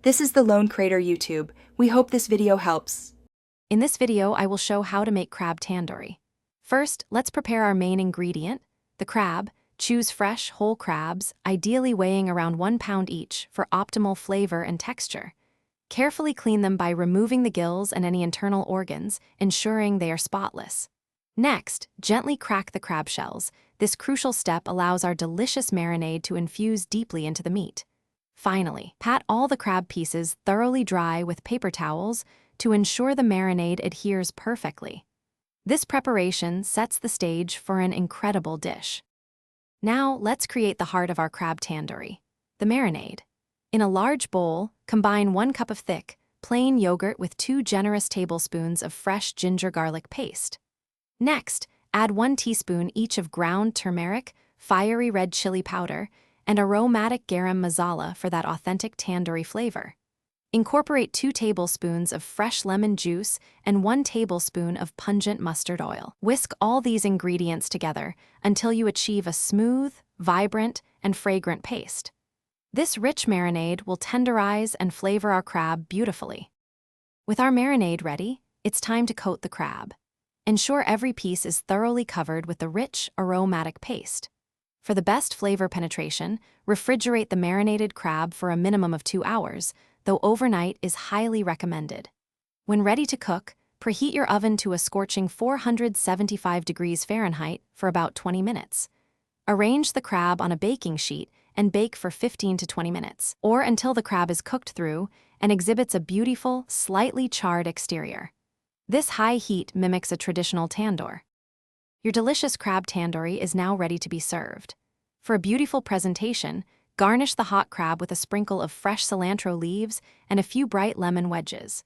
This is the Lone Crater YouTube. We hope this video helps. In this video, I will show how to make crab tandoori. First, let's prepare our main ingredient, the crab. Choose fresh, whole crabs, ideally weighing around 1 pound each for optimal flavor and texture. Carefully clean them by removing the gills and any internal organs, ensuring they are spotless. Next, gently crack the crab shells. This crucial step allows our delicious marinade to infuse deeply into the meat. Finally, pat all the crab pieces thoroughly dry with paper towels to ensure the marinade adheres perfectly. This preparation sets the stage for an incredible dish. Now, let's create the heart of our crab tandoori, the marinade. In a large bowl, combine 1 cup of thick, plain yogurt with 2 generous tablespoons of fresh ginger garlic paste. Next, add 1 teaspoon each of ground turmeric, fiery red chili powder, and aromatic garam masala for that authentic tandoori flavor. Incorporate 2 tablespoons of fresh lemon juice and 1 tablespoon of pungent mustard oil. Whisk all these ingredients together until you achieve a smooth, vibrant, and fragrant paste. This rich marinade will tenderize and flavor our crab beautifully. With our marinade ready, it's time to coat the crab. Ensure every piece is thoroughly covered with the rich, aromatic paste. For the best flavor penetration, refrigerate the marinated crab for a minimum of 2 hours, though overnight is highly recommended. When ready to cook, preheat your oven to a scorching 475 degrees Fahrenheit for about 20 minutes. Arrange the crab on a baking sheet and bake for 15 to 20 minutes, or until the crab is cooked through and exhibits a beautiful, slightly charred exterior. This high heat mimics a traditional tandoor. Your delicious crab tandoori is now ready to be served. For a beautiful presentation, garnish the hot crab with a sprinkle of fresh cilantro leaves and a few bright lemon wedges.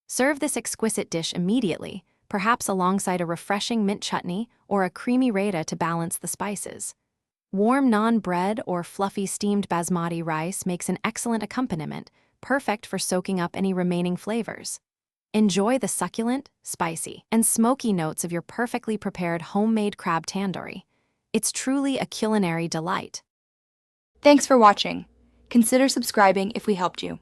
Serve this exquisite dish immediately, perhaps alongside a refreshing mint chutney or a creamy raita to balance the spices. Warm naan bread or fluffy steamed basmati rice makes an excellent accompaniment, perfect for soaking up any remaining flavors. Enjoy the succulent, spicy, and smoky notes of your perfectly prepared homemade crab tandoori. It's truly a culinary delight. Thanks for watching. Consider subscribing if we helped you.